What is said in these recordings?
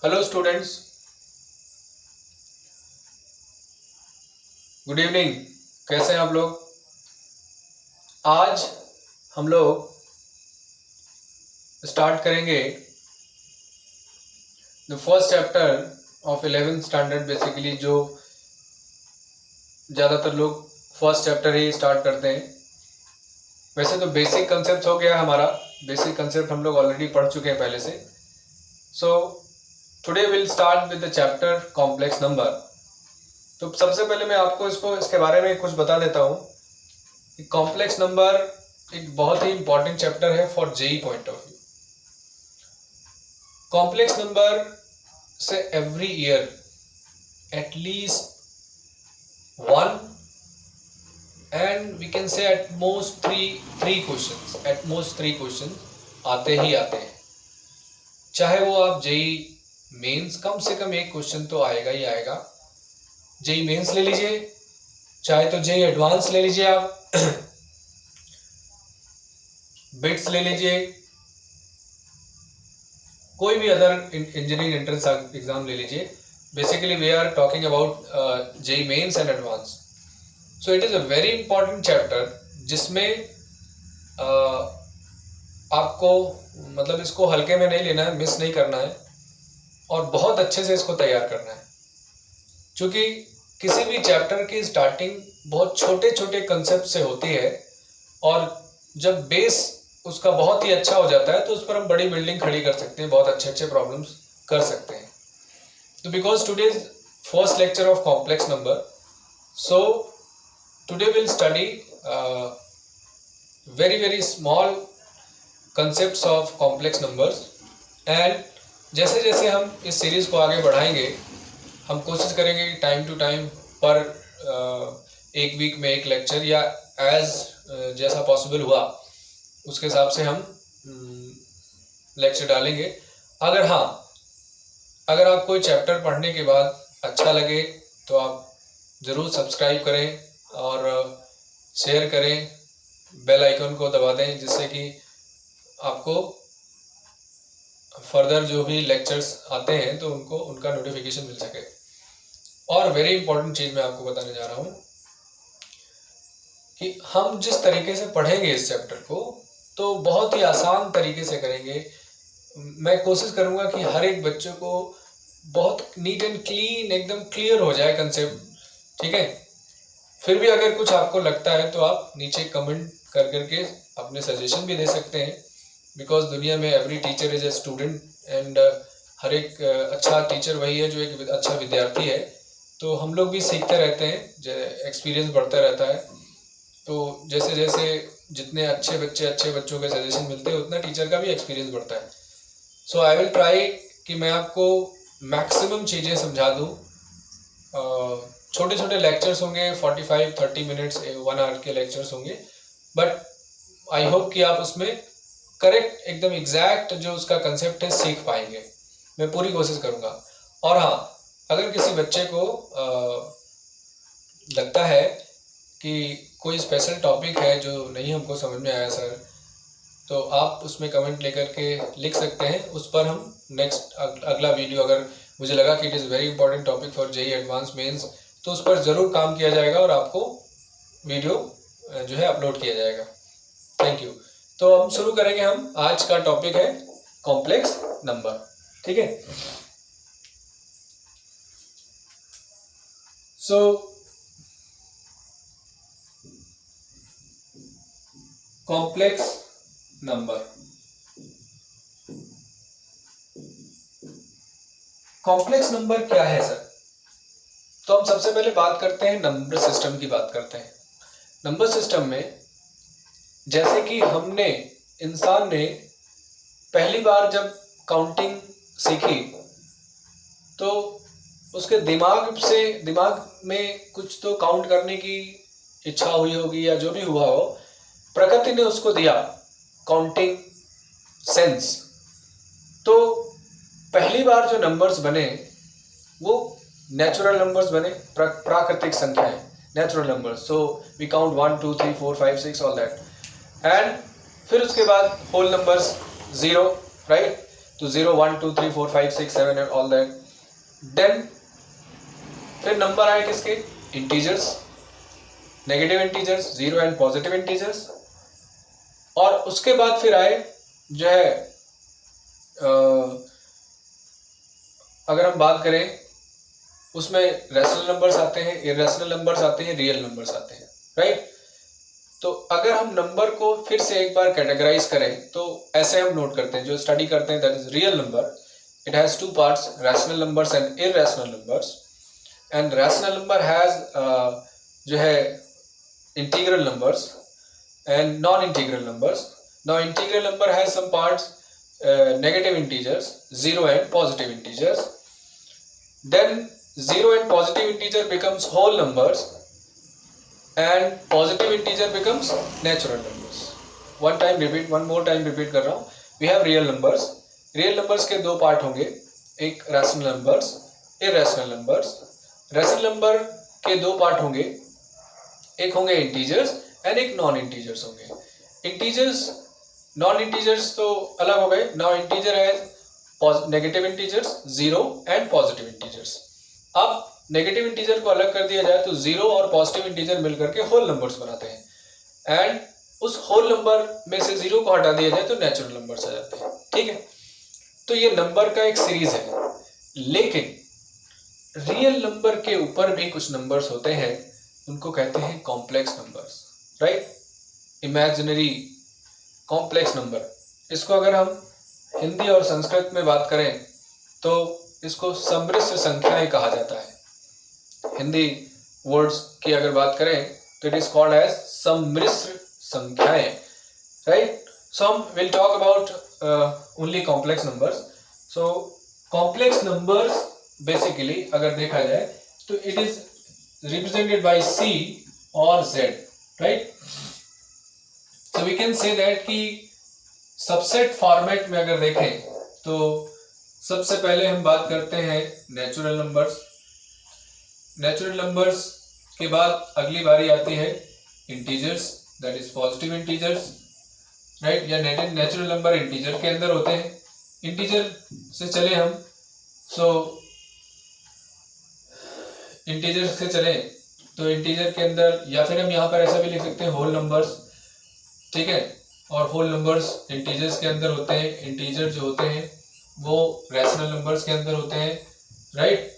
Hello students, good evening. कैसे हैं आप लोग? आज हम लोग स्टार्ट करेंगे the first chapter of 11th standard. Basically जो ज़्यादातर लोग फर्स्ट चैप्टर ही स्टार्ट करते हैं। वैसे तो बेसिक कंसेप्ट हो गया हमारा, बेसिक कंसेप्ट हम लोग ऑलरेडी पढ़ चुके हैं पहले से। So today will start with the chapter complex number. तो सबसे पहले मैं आपको इसके बारे में कुछ बता देता हूँ। कॉम्प्लेक्स नंबर एक बहुत ही इंपॉर्टेंट चैप्टर है for JEE point of view. Complex number से every year at least 1 and we can say at most three question आते ही आते हैं। चाहे वो आप जेई मेंस, कम से कम एक क्वेश्चन तो आएगा ही आएगा। जेई मेंस ले लीजिए, चाहे तो जेई एडवांस ले लीजिए, आप बिट्स ले लीजिए, कोई भी अदर इंजीनियरिंग एंट्रेंस एग्जाम ले लीजिए। Basically we are talking about JEE Mains and advance. So it is a very important chapter जिसमें आपको मतलब इसको हल्के में नहीं लेना है, मिस नहीं करना है और बहुत अच्छे से इसको तैयार करना है। क्योंकि किसी भी चैप्टर की स्टार्टिंग बहुत छोटे छोटे कंसेप्ट से होती है और जब बेस उसका बहुत ही अच्छा हो जाता है तो उस पर हम बड़ी बिल्डिंग खड़ी कर सकते हैं, बहुत अच्छे अच्छे प्रॉब्लम्स कर सकते हैं। तो because today is first lecture of complex number, so today will study very very small concepts of complex numbers and जैसे जैसे हम इस सीरीज़ को आगे बढ़ाएंगे हम कोशिश करेंगे कि टाइम टू टाइम पर एक वीक में एक लेक्चर या जैसा पॉसिबल हुआ उसके हिसाब से हम लेक्चर डालेंगे। अगर आप कोई चैप्टर पढ़ने के बाद अच्छा लगे तो आप ज़रूर सब्सक्राइब करें और शेयर करें, बेल आइकन को दबा दें जिससे कि आपको फर्दर जो भी लेक्चर्स आते हैं तो उनका नोटिफिकेशन मिल सके। और वेरी इंपॉर्टेंट चीज़ मैं आपको बताने जा रहा हूँ कि हम जिस तरीके से पढ़ेंगे इस चैप्टर को तो बहुत ही आसान तरीके से करेंगे। मैं कोशिश करूँगा कि हर एक बच्चे को बहुत नीट एंड क्लीन एकदम क्लियर हो जाए कंसेप्ट, ठीक है। फिर भी अगर कुछ आपको लगता है तो आप नीचे कमेंट करके अपने सजेशन भी दे सकते हैं। बिकॉज दुनिया में every teacher is a student and हर एक अच्छा टीचर वही है जो एक अच्छा विद्यार्थी है। तो हम लोग भी सीखते रहते हैं, एक्सपीरियंस बढ़ता रहता है। तो जैसे जैसे जितने अच्छे बच्चों के सजेशन मिलते हैं उतना टीचर का भी एक्सपीरियंस बढ़ता है। सो आई विल ट्राई कि मैं आपको मैक्सिमम चीज़ें समझा दूँ। छोटे छोटे लेक्चर्स होंगे, 45-30 मिनट्स 1 आवर के लेक्चर्स होंगे, बट आई होप कि आप उसमें करेक्ट एकदम एग्जैक्ट जो उसका कंसेप्ट है सीख पाएंगे। मैं पूरी कोशिश करूँगा। और हाँ, अगर किसी बच्चे को लगता है कि कोई स्पेशल टॉपिक है जो नहीं हमको समझ में आया सर, तो आप उसमें कमेंट लेकर के लिख सकते हैं। उस पर हम नेक्स्ट अगला वीडियो, अगर मुझे लगा कि it is very important topic for JEE advance Mains, तो उस पर ज़रूर काम किया जाएगा और आपको वीडियो जो है अपलोड किया जाएगा। Thank you. तो हम शुरू करेंगे। हम आज का टॉपिक है कॉम्प्लेक्स नंबर, ठीक है। So complex number, complex number क्या है सर? तो हम सबसे पहले बात करते हैं नंबर सिस्टम की बात करते हैं। नंबर सिस्टम में जैसे कि इंसान ने पहली बार जब काउंटिंग सीखी तो उसके दिमाग में कुछ तो काउंट करने की इच्छा हुई होगी या जो भी हुआ हो, प्रकृति ने उसको दिया काउंटिंग सेंस। तो पहली बार जो नंबर्स बने वो नेचुरल नंबर्स बने, प्राकृतिक संख्याएं, natural numbers. So we count 1 2 3 4 5 6 all that. And फिर उसके बाद होल नंबर्स 0, राइट। तो 0 1 2 3 4 5 6 7 एंड ऑल दैट। देन फिर नंबर आए किसके, integers, negative integers, zero and positive integers. और उसके बाद फिर आए जो है अगर हम बात करें उसमें रैशनल नंबर्स आते हैं, इरेशनल नंबर्स आते हैं, रियल नंबर्स आते हैं, राइट। तो अगर हम नंबर को फिर से एक बार कैटेगराइज करें तो ऐसे हम नोट करते हैं, जो स्टडी करते हैं, that is real number, it has two parts, rational numbers and irrational numbers. And rational number has जो है integral numbers and non-integral numbers. Now integral number has some parts, negative integers, 0 and positive integers. Then 0 and positive integer becomes whole numbers and positive integer becomes natural numbers. One more time repeat कर रहा हूँ. We have real numbers. Real numbers के दो part होंगे, एक rational numbers, irrational numbers. Rational number के दो part होंगे, एक होंगे integers एंड एक नॉन इंटीजर्स होंगे। इंटीजर्स नॉन इंटीजर्स तो अलग हो गए। नाउ इंटीजर है negative integers, zero and positive integers. अब नेगेटिव इंटीजर को अलग कर दिया जाए तो जीरो और पॉजिटिव इंटीजर मिलकर के होल नंबर्स बनाते हैं, एंड उस होल नंबर में से जीरो को हटा दिया जाए तो नेचुरल नंबर्स आ जाते हैं, ठीक है। तो ये नंबर का एक सीरीज है, लेकिन रियल नंबर के ऊपर भी कुछ नंबर्स होते हैं, उनको कहते हैं complex numbers, right, imaginary complex number. इसको अगर हम हिंदी और संस्कृत में बात करें तो इसको सम्मिश्र संख्याएं कहा जाता है। हिंदी वर्ड्स की अगर बात करें तो इट इज कॉल्ड एज सम्मिश्र संख्याएं, राइट। सो हम will talk about only complex numbers. So complex numbers basically अगर देखा जाए तो it is represented by C और Z, right. So we can say that कि सबसेट फॉर्मेट में अगर देखें तो सबसे पहले हम बात करते हैं नेचुरल नंबर्स। नेचुरल नंबर्स के बाद अगली बारी आती है integers, that is positive integers, right, या नेचुरल नंबर इंटीजर के अंदर होते हैं। इंटीजर से चले हम, सो इंटीजर से चले तो इंटीजर के अंदर, या फिर हम यहाँ पर ऐसा भी लिख सकते हैं होल नंबर्स, ठीक है। और होल नंबर्स इंटीजर्स के अंदर होते हैं। इंटीजर जो होते हैं वो रैशनल नंबर्स के अंदर होते हैं, राइट।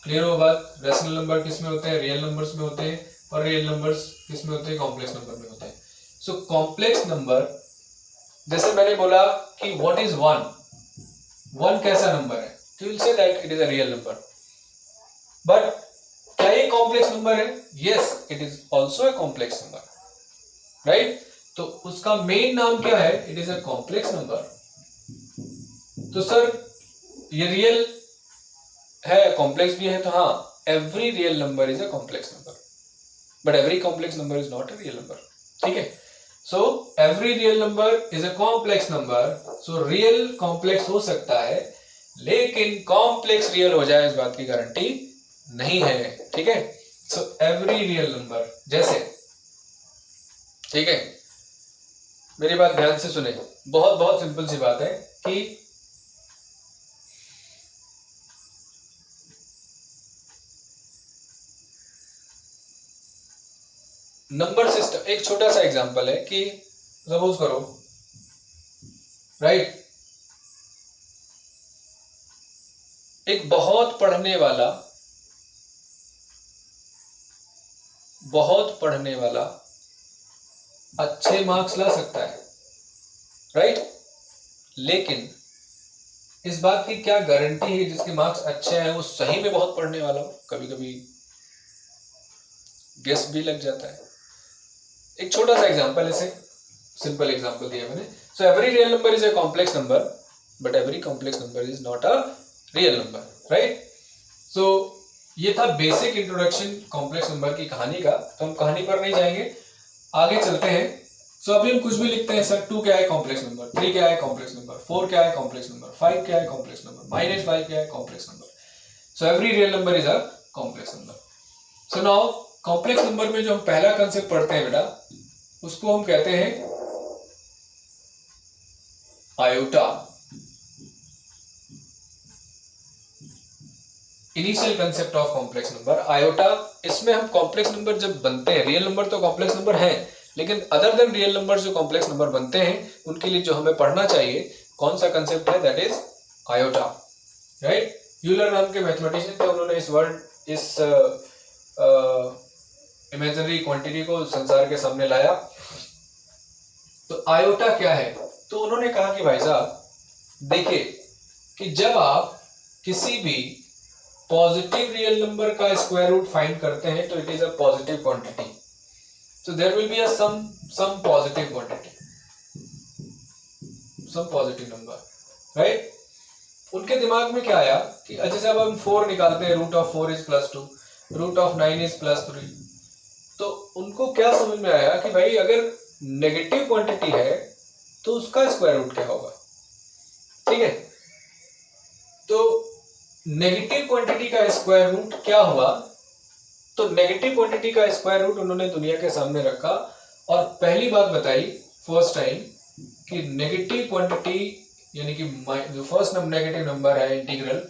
क्लियर हो बात? रैशनल नंबर किस में होते हैं? रियल नंबर्स में होते हैं। और रियल नंबर्स किस में होते हैं? कॉम्प्लेक्स नंबर में होते हैं। सो कॉम्प्लेक्स नंबर, जैसे मैंने बोला कि व्हाट इज वन, वन कैसा नंबर है, तो you will say that it is a real number. But क्या ये कॉम्प्लेक्स नंबर है? Yes, it is also a complex number, right. तो उसका मेन नाम क्या है? It is a complex number. तो सर ये रियल है, कॉम्प्लेक्स भी है, तो हाँ, every real number is a complex number, but every complex number is not a real number, ठीक है। सो every real number is a complex number. So real complex हो सकता है, लेकिन कॉम्प्लेक्स रियल हो जाए इस बात की गारंटी नहीं है, ठीक है। सो एवरी रियल नंबर, जैसे, ठीक है, मेरी बात ध्यान से सुने, बहुत बहुत सिंपल सी बात है कि नंबर सिस्टम, एक छोटा सा एग्जांपल है कि सपोज करो, राइट, एक बहुत पढ़ने वाला अच्छे मार्क्स ला सकता है, राइट, लेकिन इस बात की क्या गारंटी है जिसके मार्क्स अच्छे हैं वो सही में बहुत पढ़ने वाला हो? कभी कभी गेस भी लग जाता है। एक छोटा सा एग्जांपल, ऐसे सिंपल एग्जांपल दिया मैंने। So every real number is a complex number, but every complex number is not a real number, right. So ये था बेसिक इंट्रोडक्शन कॉम्प्लेक्स नंबर की कहानी का। तो हम कहानी पर नहीं जाएंगे, आगे चलते हैं। सो अभी हम कुछ भी लिखते हैं, सर 2 क्या है? Complex number. 3 क्या है? Complex number. 4 क्या है? Complex number. 5 क्या है? Complex number. -5 क्या है? Complex number. So every real number is a complex number. So now complex number में जो हम पहला कंसेप्ट पढ़ते हैं बेटा, उसको हम कहते हैं iota. Initial concept of complex number iota. इसमें हम कॉम्प्लेक्स नंबर जब बनते हैं, रियल नंबर तो कॉम्प्लेक्स नंबर है, लेकिन अदर देन रियल नंबर जो कॉम्प्लेक्स नंबर बनते हैं उनके लिए जो हमें पढ़ना चाहिए कौन सा कंसेप्ट है, that is iota, right. Euler नाम के मैथमेटिशियन थे, उन्होंने इस इमेजिनरी क्वांटिटी को संसार के सामने लाया। तो आयोटा क्या है, तो उन्होंने कहा कि भाई साहब देखिए कि जब आप किसी भी पॉजिटिव रियल नंबर का स्क्वायर रूट फाइंड करते हैं तो it is a positive quantity, so there will be a some positive quantity, some positive number, right। उनके दिमाग में क्या आया कि जैसे अब हम 4 निकालते हैं, root of 4 is +2, root of 9 is +3, तो उनको क्या समझ में आया कि भाई अगर नेगेटिव क्वांटिटी है तो उसका स्क्वायर रूट क्या होगा, ठीक है। तो नेगेटिव क्वांटिटी का स्क्वायर रूट क्या हुआ, तो नेगेटिव क्वांटिटी का स्क्वायर रूट उन्होंने दुनिया के सामने रखा और पहली बात बताई फर्स्ट टाइम कि नेगेटिव क्वांटिटी यानी कि जो फर्स्ट नेगेटिव नंबर है इंटीग्रल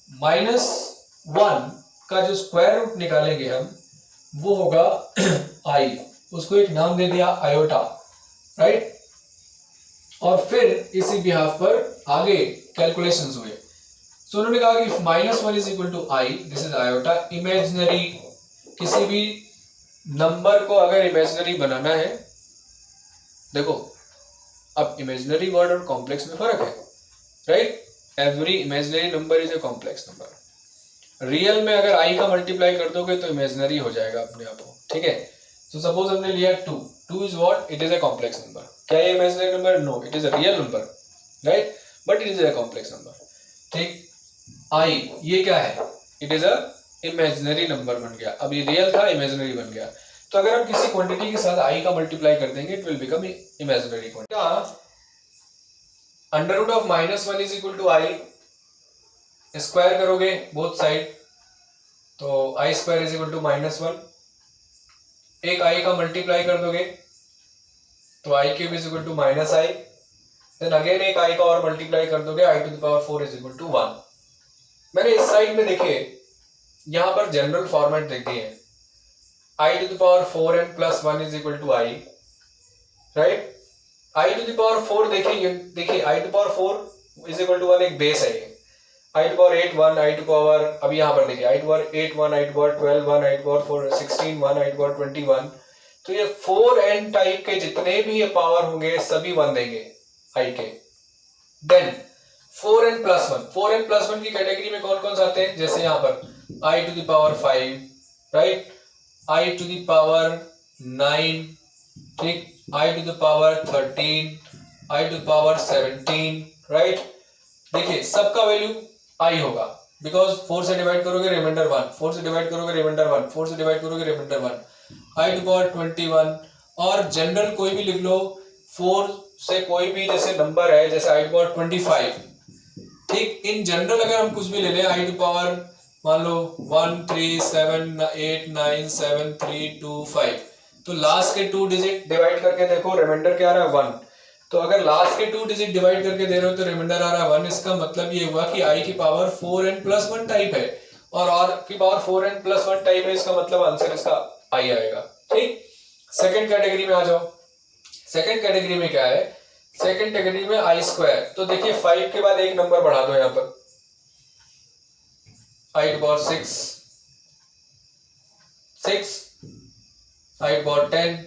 -1 का जो स्क्वायर रूट निकालेंगे हम वो होगा i, उसको एक नाम दे दिया आयोटा, राइट। और फिर इसी बिहाफ पर आगे कैलकुलेशंस हुए। सो उन्होंने कहा कि -1 is equal to i, this is iota. Imaginary किसी भी नंबर को अगर इमेजिनरी बनाना है, देखो अब इमेजिनरी वर्ड और कॉम्प्लेक्स में फर्क है, right. Every imaginary number is a complex number. Real में अगर i का मल्टीप्लाई कर दोगे तो इमेजिनरी हो जाएगा अपने आप, ठीक है। तो सपोज हमने लिया 2 is what, it is a complex number. क्या ये imaginary number? No, it is a real number, right, but it is a complex number, ठीक। i ये क्या है, it is a imaginary number बन गया। अब ये रियल था, इमेजिनरी बन गया। तो अगर हम किसी क्वांटिटी के साथ i का मल्टीप्लाई कर देंगे it will become imaginary quantity. Under root of -1 is equal to i, square करोगे बोथ साइड तो i square is equal to -1। एक i का मल्टीप्लाई कर दोगे तो i cube is equal to -i। Then again एक i का और मल्टीप्लाई कर दोगे, i to the power 4 is equal to 1। मैंने इस साइड में देखिए यहां पर जनरल फॉर्मेट देख दिए हैं, i to the power 4n plus 1 is equal to i, right. i to the power 4 देखिए i to power 4 is equal to 1 एक बेस है ये। i to power 8 1, i to power, अब यहां पर देखिए i to power 8 1, i to power 12 1, i to power 16 1, i to power 21। तो ये 4n टाइप के जितने भी ये पावर होंगे सभी 1 देंगे i के। Then 4n plus 1, 4n plus 1 की कैटेगरी में कौन कौन से आते हैं, जैसे यहां पर i to the power 5, right, i to the power 9, ठीक, i to the power 13, i to the power 17, right. देखिए सबका वैल्यू i होगा बिकॉज 4 से डिवाइड करोगे रिमाइंडर 1, 4 से डिवाइड करोगे रिमाइंडर 1, 4 से डिवाइड करोगे रिमाइंडर 1, i टू पावर 21। और जनरल कोई भी लिख लो, 4 से कोई भी जैसे नंबर है जैसे i टू पावर 25, ठीक। इन जनरल अगर हम कुछ भी ले लें i टू पावर मान लो 1 3 7 8 9 7 3 2 5, तो लास्ट के 2 डिजिट डिवाइड करके देखो रिमाइंडर क्या आ रहा है 1। तो अगर लास्ट के 2 डिजिट डिवाइड करके दे रहे हो तो रिमाइंडर आ रहा है 1। इसका मतलब ये हुआ कि i की पावर 4n प्लस 1 टाइप है और r की पावर 4n प्लस 1 टाइप है, इसका मतलब आंसर इसका i आएगा, ठीक। सेकंड कैटेगरी में आ जाओ। सेकंड कैटेगरी में क्या है, सेकंड कैटेगरी में i स्क्वायर। तो देखिए 5 के बाद एक नंबर बढ़ा दो, यहां पर i to power 6, i to power 10,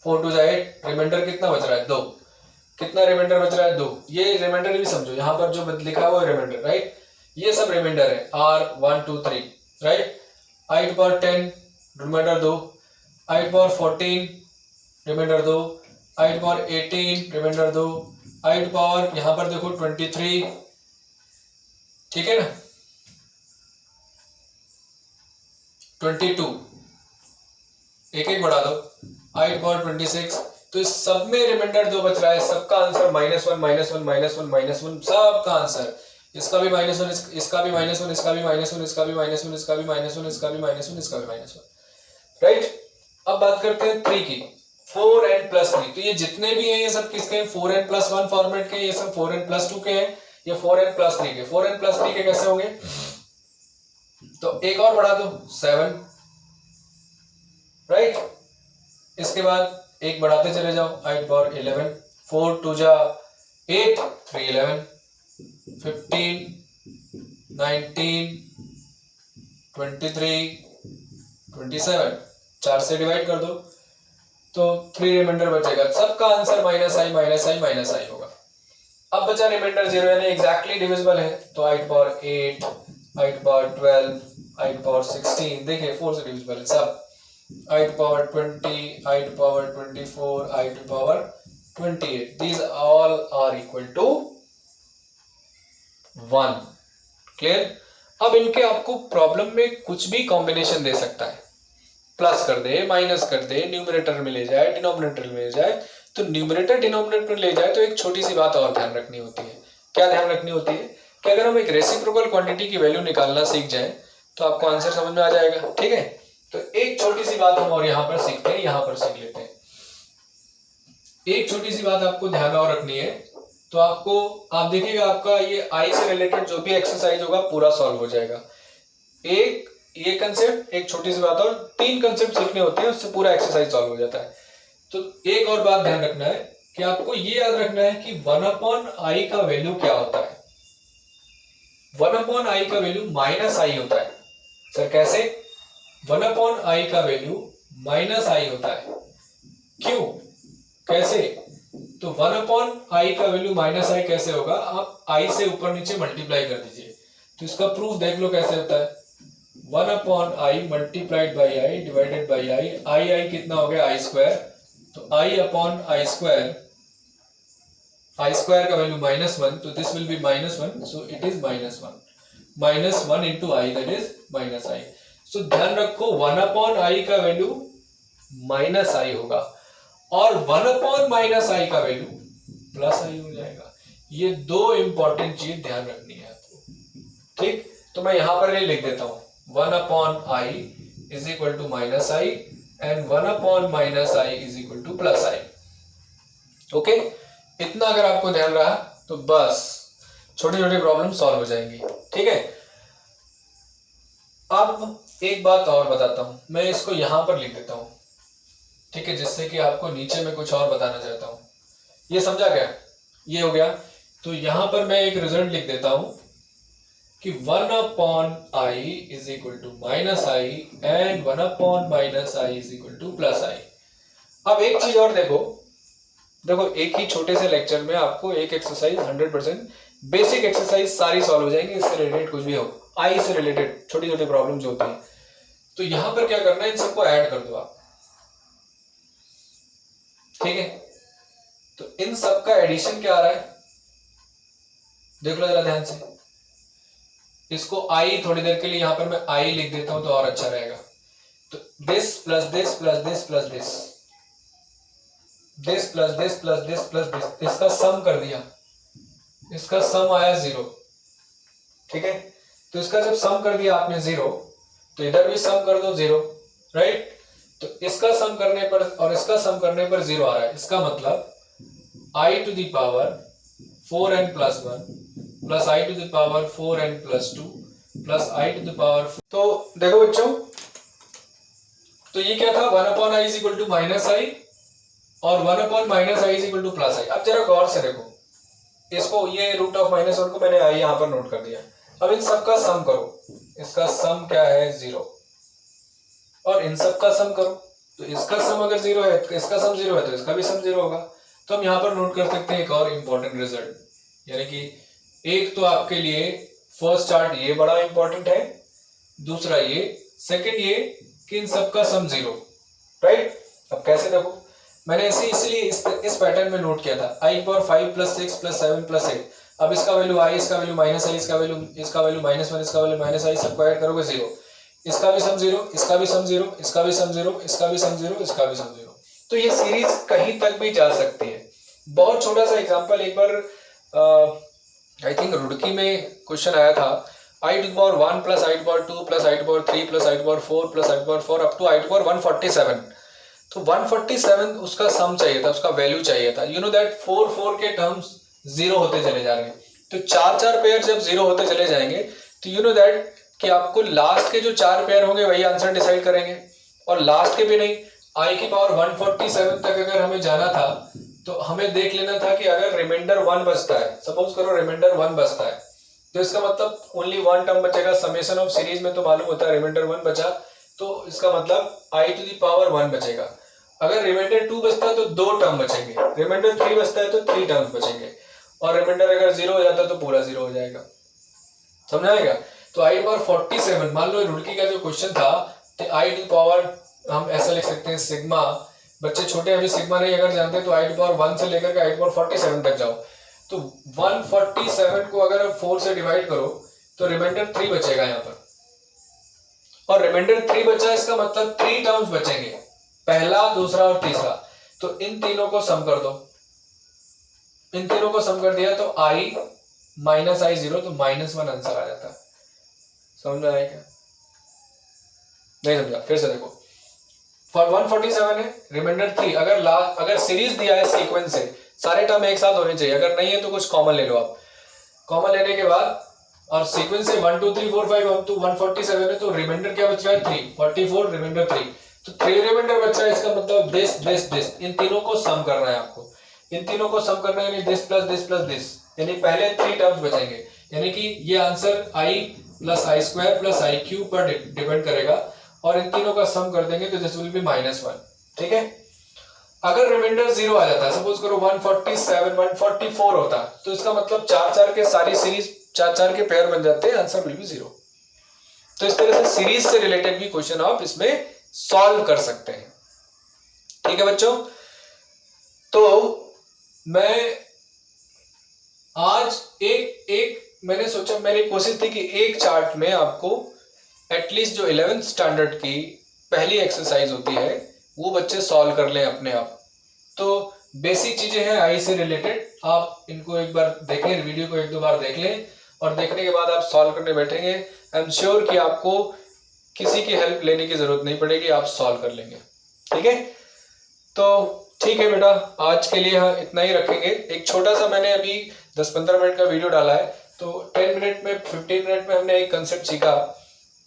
4 to 8, remainder कितना बच रहा है 2। कितना रिमाइंडर बच रहा है 2। ये रिमाइंडर भी समझो, यहां पर जो लिखा हुआ है रिमाइंडर, राइट, ये सब रिमाइंडर है r 1 2 3, right. i to power 10 remainder 2, i to power 14 remainder 2, i to power 18 remainder 2, i to power यहां पर देखो 23, ठीक है ना, 22, एक एक बढ़ा दो, i टू पावर 26। तो इस सब में रिमाइंडर 2 बच रहा है, सबका आंसर -1 -1 -1 -1 सबका आंसर। इसका भी -1, इसका भी -1, इसका भी -1, इसका भी -1, इसका भी -1, इसका भी -1, इसका भी -1, राइट। अब बात करते हैं 3 की, 4n प्लस 3। तो ये जितने भी हैं ये सब किसके हैं, 4n प्लस 1 फॉर्मेट के, ये सब 4n प्लस 2 के हैं, ये 4n प्लस 3 के। 4n प्लस 3 के कैसे होंगे, तो एक और बढ़ा दो 7, राइट। इसके बाद एक बढ़ाते चले जाओ i पावर 11, 4 2 जा 8, 3 11, 15 19 23 27, 4 से डिवाइड कर दो तो 3 रिमाइंडर बचेगा। सबका आंसर माइनस आई माइनस आई माइनस आई होगा। अब बचा रिमाइंडर 0 यानी एग्जैक्टली डिविजिबल है, तो i power 8, i power 12, i power 16, देखिए 4 से डिविजिबल है सब। i power 20, i power 24, i power 28, these all are equal to 1। Clear. अब इनके आपको प्रॉब्लम में कुछ भी कॉम्बिनेशन दे सकता है, प्लस कर दे, माइनस कर दे, न्यूमरेटर में ले जाए, डिनोमिनेटर में ले जाए। तो न्यूमरेटर डिनोमिनेटर में ले जाए तो एक छोटी सी बात और ध्यान रखनी होती है। क्या ध्यान रखनी होती है कि अगर हम एक रेसिप्रोकल क्वांटिटी की वैल्यू निकालना सीख जाए तो आपको आंसर समझ में आ जाएगा। ठीक है, तो एक छोटी सी बात हम और यहाँ पर सीखते हैं, यहाँ पर सीख लेते हैं। एक छोटी सी बात आपको ध्यान और रखनी है, तो आपको आप देखिएगा आपका ये आई से रिलेटेड जो भी एक्सरसाइज होगा पूरा सॉल्व हो जाएगा। एक ये कंसेप्ट, एक छोटी सी बात और 3 कंसेप्ट सीखने होते हैं, उससे पूरा एक्सरसाइज सॉल्व हो जाता है। तो एक और बात ध्यान रखना है कि आपको ये याद रखना है कि 1/i का वैल्यू क्या होता है। 1/i का वैल्यू माइनस आई होता है। सर कैसे? 1/i का वैल्यू माइनस आई होता है। क्यों, कैसे? तो 1/i का वैल्यू माइनस आई कैसे होगा? आप i से ऊपर नीचे मल्टीप्लाई कर दीजिए, तो इसका प्रूफ देख लो कैसे होता है। 1/i multiplied by I divided by I कितना हो गया? i square. तो i/i स्क्वायर का वैल्यू -1, तो this will be -1, so it is -1 -1 into I, that is -i। सो ध्यान रखो 1/i का वैल्यू -i होगा और 1/-i का वैल्यू +i हो जाएगा। ये 2 इंपॉर्टेंट चीज ध्यान रखनी है आपको। ठीक, तो मैं यहां पर ये लिख देता हूं 1/i is equal to -i and 1/-i is equal to +i। Okay, इतना अगर आपको ध्यान रहा तो बस छोटी छोटी प्रॉब्लम सॉल्व हो जाएंगी। ठीक है, अब एक बात और बताता हूं, मैं इसको यहां पर लिख देता हूं, ठीक है, जिससे कि आपको नीचे में कुछ और बताना चाहता हूं। ये समझा क्या? ये हो गया। तो यहां पर मैं एक रिजल्ट लिख देता हूं कि 1/i is equal to -i and 1/-i is equal to +i। अब एक चीज और देखो एक ही छोटे से लेक्चर में आपको एक एक्सरसाइज 100% बेसिक एक्सरसाइज सारी सॉल्व हो जाएंगी। इससे रिलेटेड कुछ भी हो, आई से रिलेटेड छोटी छोटी प्रॉब्लम जो होती है। तो यहां पर क्या करना है, इन सबको ऐड कर दो आप। ठीक है, तो इन सब का एडिशन क्या आ रहा है देख लो जरा ध्यान से। इसको आई थोड़ी देर के लिए यहां पर मैं आई लिख देता हूं तो और अच्छा रहेगा। तो this plus this plus this plus this, this plus this plus this plus this, इसका सम कर दिया, इसका सम आया 0। ठीक है, तो इसका जब सम कर दिया आपने 0, तो इधर भी सम कर दो 0, राइट। तो इसका सम करने पर और इसका सम करने पर 0 आ रहा है। इसका मतलब i to the power 4n plus 1 plus i to the power 4n plus 2 plus i to the power 4। तो देखो बच्चों, तो ये क्या था, 1/i is equal to -i और 1/-i is equal to +i। अब जरा गौर से देखो इसको, ये √(-1) को मैंने i यहां पर नोट कर दिया। अब इन सब का सम करो, इसका सम क्या है 0, और इन सब का सम करो, तो इसका सम अगर 0 है, इसका सम 0 है तो इसका भी सम 0 होगा। तो हम यहां पर नोट कर सकते हैं एक और इंपॉर्टेंट रिजल्ट, यानी कि एक तो आपके लिए फर्स्ट चार्ट ये बड़ा इंपॉर्टेंट है, दूसरा ये, सेकंड ये कि इन सब का सम 0, राइट। अब कैसे देखो, मैंने ऐसे इसलिए इस पैटर्न में नोट किया था, i पावर 5 + 6 + 7 + 8। अब इसका वैल्यू i, इसका वैल्यू -i, इसका वैल्यू -1, इसका वैल्यू -i, सबको ऐड करोगे 0। इसका भी सम 0, इसका भी सम 0, इसका भी सम 0, इसका भी सम 0, इसका भी सम 0। तो ये सीरीज कहीं तक भी जा सकती है। बहुत छोटा सा एग्जांपल, एक बार आई थिंक रुड़की में क्वेश्चन आया था, i⁴ + i⁴ + i⁴ + i⁴ + i⁴ up to i⁴ 147। तो 147 उसका सम चाहिए था, उसका वैल्यू चाहिए था। यू नो दैट 4 के टर्म्स 0 होते चले जा रहे हैं, तो 4 पेयर जब 0 होते चले जाएंगे तो यू नो दैट कि आपको लास्ट के जो 4 पेयर होंगे वही आंसर डिसाइड करेंगे, और लास्ट के भी नहीं, i की पावर 147 तक अगर हमें जाना था तो हमें देख लेना था कि अगर रिमाइंडर 1 बचता है, सपोज करो रिमाइंडर 1 बचता है, तो इसका मतलब ओनली 1 टर्म बचेगा। समेशन ऑफ सीरीज में तो मालूम होता है रिमाइंडर 1 बचा, तो इसका मतलब i टू दी पावर 1 बचेगा। अगर रिमाइंडर 2 बचता है तो 2 टर्म बचेंगे, रिमाइंडर 3 बचता है तो 3 टर्म्स बचेंगे, और रिमाइंडर अगर 0 हो जाता है तो पूरा 0 हो जाएगा। समझ आएगा? तो i पावर 47, मान लो रुड़की का जो क्वेश्चन था, तो i टू पावर हम ऐसा लिख सकते हैं सिग्मा, बच्चे छोटे अभी सिग्मा नहीं अगर जानते हैं तो i टू पावर 1 से लेकर के i टू पावर 47 तक जाओ, तो 147 को अगर आप 4 से डिवाइड करो तो रिमाइंडर 3 बचेगा यहाँ पर, और रिमाइंडर 3 बचा, इसका मतलब 3 टर्म्स बचेंगे, पहला, दूसरा और तीसरा। तो इन तीनों को सम कर दो, इन तीनों को सम कर दिया तो i माइनस i 0, तो -1 आंसर आ जाता है। समझ में आया क्या? नहीं समझा? फिर से देखो, 147 है, रिमाइंडर 3, अगर सीरीज दिया है सीक्वेंस से, सारे टर्म एक साथ होने चाहिए, अगर नहीं है तो कुछ कॉमन ले लो आप। कॉमन लेने के बाद और सीक्वेंस से 1 2 3 4 5 अप टू 147 है, तो रिमाइंडर क्या बच रहा है? 3, 44, रिमाइंडर 3, तो 3 रिमाइंडर बच रहा है। इसका मतलब दिस, इन तीनों को सम करना है आपको, इन तीनों को सम करना है, यानी this plus this plus this, यानी पहले 3 टर्म्स बचेंगे, यानी कि ये answer i plus I square plus I cube पर डिपेंड करेगा, और इन तीनों का सम कर देंगे तो दिस विल बी -1। ठीक है? अगर रिमाइंडर 0 आ जाता है, सपोज करो 147 144 होता है, तो इसका मतलब 4 के सारी सीरीज 4 के पेयर बन जाते हैं, आंसर विल बी 0। तो इस तरह से सीरीज से रिलेटेड भी क्वेश्चन आप इसमें सॉल्व कर सकते हैं। ठीक है बच्चों? तो मैं आज मैंने सोचा, मेरी कोशिश थी कि एक चार्ट में आपको एटलीस्ट जो 11th स्टैंडर्ड की पहली एक्सरसाइज होती है वो बच्चे सॉल्व कर लें अपने आप। तो बेसिक चीजें हैं आई से रिलेटेड, आप इनको एक बार देखें, वीडियो को 1-2 बार देख लें, और देखने के बाद आप सॉल्व करने बैठेंगे, आई एम श्योर कि आपको किसी की हेल्प लेने की जरूरत नहीं पड़ेगी, आप सॉल्व कर लेंगे। ठीक है? तो ठीक है बेटा, आज के लिए इतना ही रखेंगे। एक छोटा सा मैंने अभी 10-15 मिनट का वीडियो डाला है, तो 10 मिनट में 15 मिनट में हमने एक कंसेप्ट सीखा।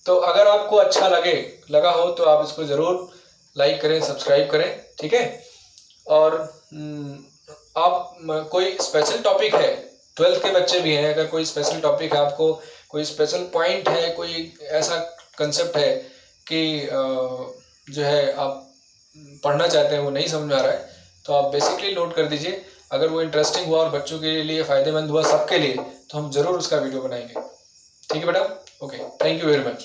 तो अगर आपको अच्छा लगा हो तो आप इसको जरूर लाइक करें, सब्सक्राइब करें। ठीक है? और आप कोई स्पेशल टॉपिक है, 12th के बच्चे भी हैं, अगर कोई स्पेशल टॉपिक है, आपको कोई स्पेशल पॉइंट है, कोई ऐसा कंसेप्ट है कि जो है आप पढ़ना चाहते हैं, वो नहीं समझ में आ रहा है, तो आप बेसिकली नोट कर दीजिए। अगर वो इंटरेस्टिंग हुआ और बच्चों के लिए फ़ायदेमंद हुआ सबके लिए, तो हम ज़रूर उसका वीडियो बनाएंगे। ठीक है बेटा? Okay, thank you very much.